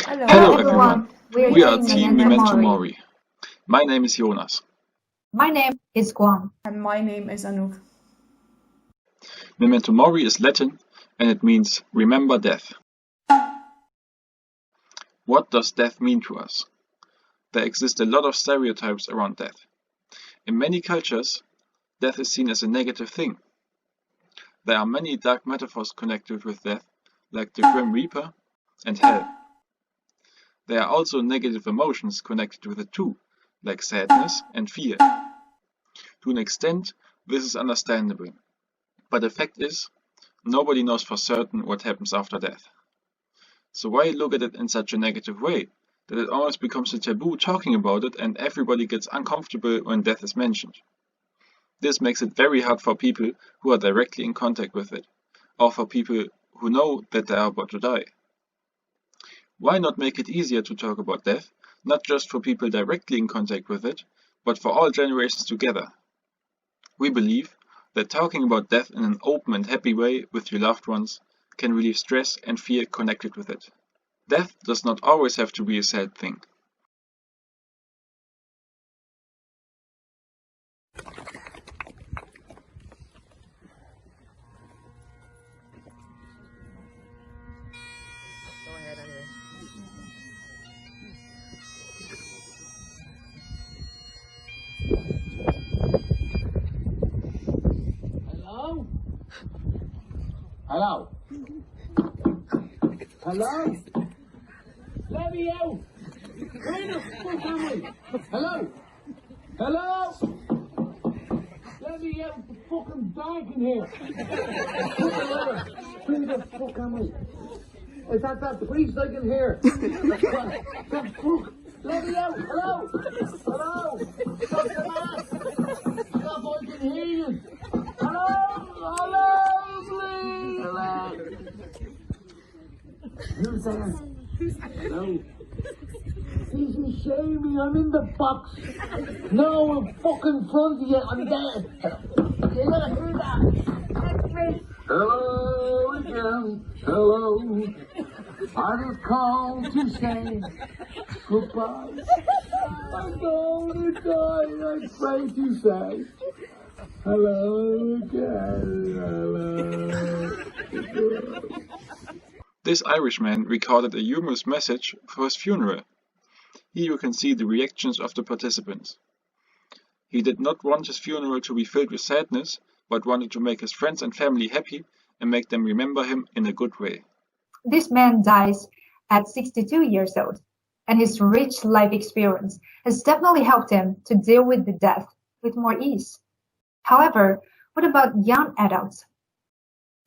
Hello Hello everyone, everyone, we're we are Team Team Memento Memento Mori. Mori. My name is Jonas. My name is Guam. And my name is Anouk. Memento Mori is Latin and it means remember death. What does death mean to us? There exist a lot of stereotypes around death. In many cultures, death is seen as a negative thing. There are many dark metaphors connected with death, like the Grim Reaper and hell. There are also negative emotions connected with it too, like sadness and fear. To an extent, this is understandable. But the fact is, nobody knows for certain what happens after death. So why look at it in such a negative way, that it almost becomes a taboo talking about it and everybody gets uncomfortable when death is mentioned? This makes it very hard for people who are directly in contact with it, or for people who know that they are about to die. Why not make it easier to talk about death, not just for people directly in contact with it, but for all generations together? We believe that talking about death in an open and happy way with your loved ones can relieve stress and fear connected with it. Death does not always have to be a sad thing. Hello? Hello? Hello? Let me out! Where the fuck am I? Hello? Hello? Let me out! It's fucking dark in here! Where the fuck am I? Is that priest I can hear? The fuck? Let me out! Hello? Hello? Stop the mask! Stop, I can hear you! Hello? Hello, please! Hello? Who's there? Hello? Easy, shame me, I'm in the box. No, I'm fucking front of you, I'm dead. You gotta hear that. Hello again, hello. I just called to say goodbye. I'm going to die, I'm afraid to say. Hello again, hello. This Irishman recorded a humorous message for his funeral. Here you can see the reactions of the participants. He did not want his funeral to be filled with sadness, but wanted to make his friends and family happy and make them remember him in a good way. This man dies at 62 years old, and his rich life experience has definitely helped him to deal with the death with more ease. However, what about young adults?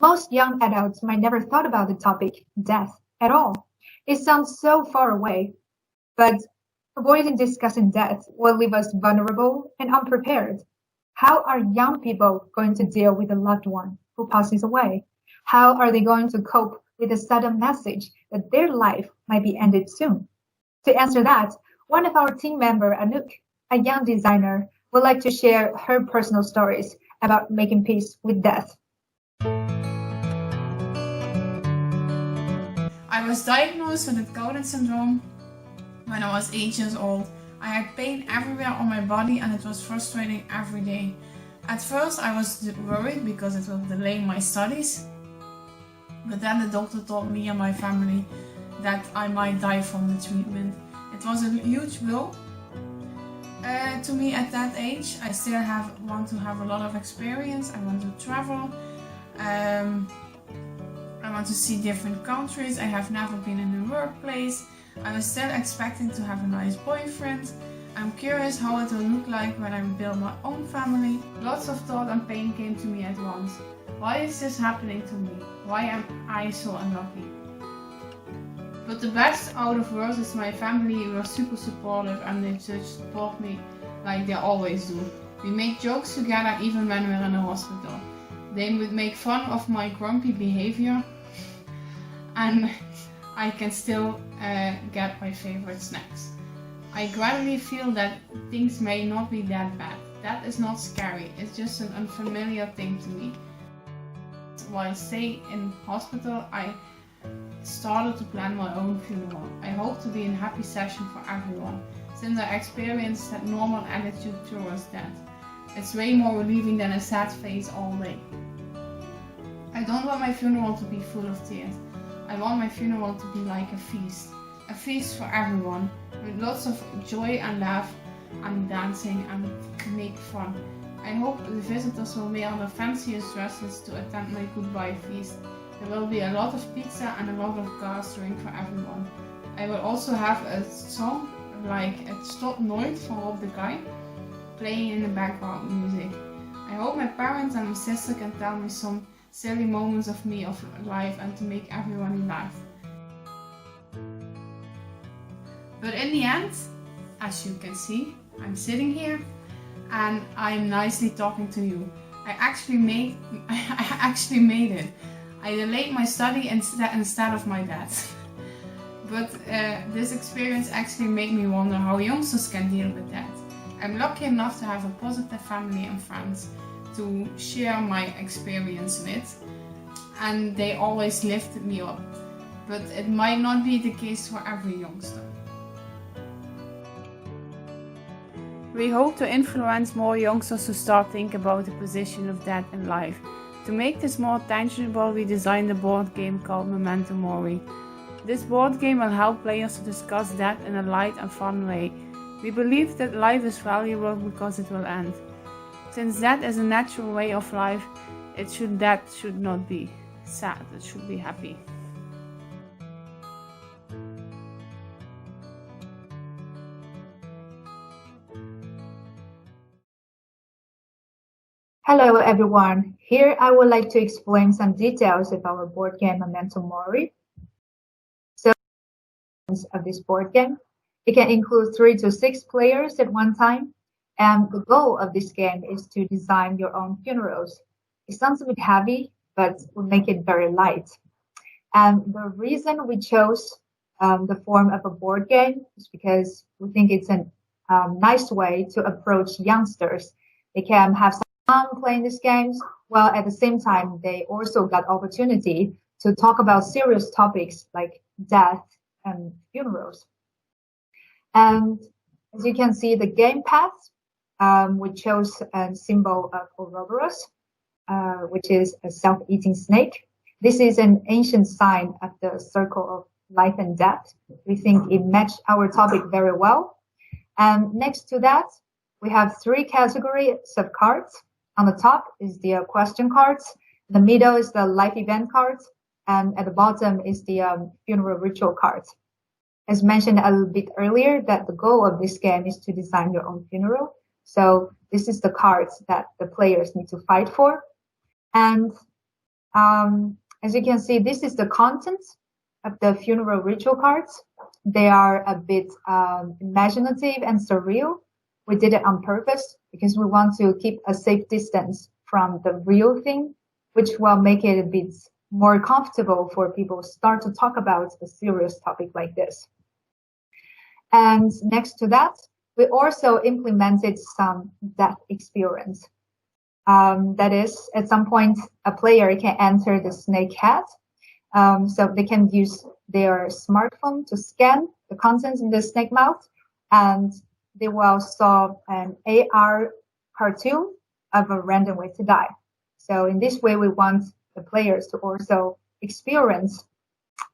Most young adults might never thought about the topic death at all. It sounds so far away, but avoiding discussing death will leave us vulnerable and unprepared. How are young people going to deal with a loved one who passes away? How are they going to cope with the sudden message that their life might be ended soon? To answer that, one of our team member, Anouk, a young designer, would like to share her personal stories about making peace with death. I was diagnosed with Cowden syndrome when I was 8 years old. I had pain everywhere on my body and it was frustrating every day. At first I was worried because it would delay my studies, but then the doctor told me and my family that I might die from the treatment. It was a huge blow to me at that age. I still want to have a lot of experience. I want to travel. I want to see different countries. I have never been in a workplace. I was still expecting to have a nice boyfriend. I'm curious how it will look like when I build my own family. Lots of thought and pain came to me at once. Why is this happening to me? Why am I so unlucky? But the best out of worse is my family were super supportive and they just support me like they always do. We make jokes together even when we're in a hospital. They would make fun of my grumpy behavior and I can still get my favorite snacks. I gradually feel that things may not be that bad. That is not scary, it's just an unfamiliar thing to me. While I stay in hospital, I started to plan my own funeral. I hope to be a happy session for everyone, since I experienced that normal attitude towards death. It's way more relieving than a sad face all day. I don't want my funeral to be full of tears. I want my funeral to be like a feast for everyone, with lots of joy and laugh and dancing and make fun. I hope the visitors will wear their fanciest dresses to attend my goodbye feast. There will be a lot of pizza and a lot of gas drink for everyone. I will also have a song like Het Stopt Nooit van Rob de Guy playing in the background music. I hope my parents and my sister can tell me some silly moments of me of life and to make everyone laugh. But in the end, as you can see, I'm sitting here and I'm nicely talking to you. I actually made it. I delayed my study instead of my dad. But this experience actually made me wonder how youngsters can deal with that. I'm lucky enough to have a positive family and friends to share my experience with, and they always lifted me up. But it might not be the case for every youngster. We hope to influence more youngsters to start thinking about the position of death in life. To make this more tangible, we designed a board game called Memento Mori. This board game will help players to discuss death in a light and fun way. We believe that life is valuable because it will end. Since death is a natural way of life, death should not be sad, it should be happy. Hello everyone, here I would like to explain some details of our board game Memento Mori. So, of this board game, it can include 3 to 6 players at one time, and the goal of this game is to design your own funerals. It sounds a bit heavy, but we'll make it very light. And the reason we chose the form of a board game is because we think it's a nice way to approach youngsters. They can have some playing these games, while at the same time they also got opportunity to talk about serious topics like death and funerals. And as you can see, the game path, we chose a symbol of Ouroboros, which is a self-eating snake. This is an ancient sign of the circle of life and death. We think it matched our topic very well. And next to that, we have 3 categories of cards. On the top is the question cards, the middle is the life event cards, and at the bottom is the funeral ritual cards. As mentioned a little bit earlier, that the goal of this game is to design your own funeral. So this is the cards that the players need to fight for. And as you can see, this is the content of the funeral ritual cards. They are a bit imaginative and surreal. We did it on purpose because we want to keep a safe distance from the real thing, which will make it a bit more comfortable for people to start to talk about a serious topic like this. And next to that, we also implemented some death experience. That is, at some point, a player can enter the snake head. So they can use their smartphone to scan the contents in the snake mouth, and they will saw an AR cartoon of a random way to die. So in this way, we want the players to also experience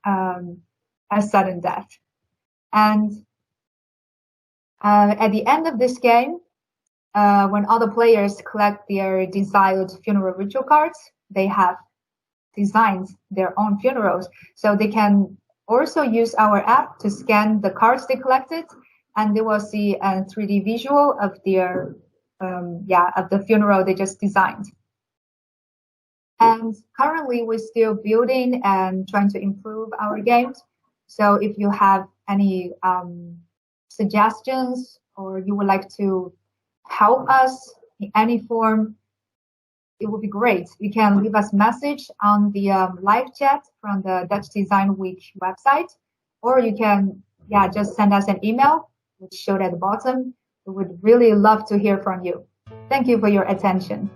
a sudden death. And at the end of this game, when all the players collect their desired funeral ritual cards, they have designed their own funerals. So they can also use our app to scan the cards they collected, and they will see a 3D visual of their of the funeral they just designed. And currently, we're still building and trying to improve our games. So if you have any suggestions, or you would like to help us in any form, it would be great. You can leave us a message on the live chat from the Dutch Design Week website, or you can just send us an email, which showed at the bottom. We would really love to hear from you. Thank you for your attention.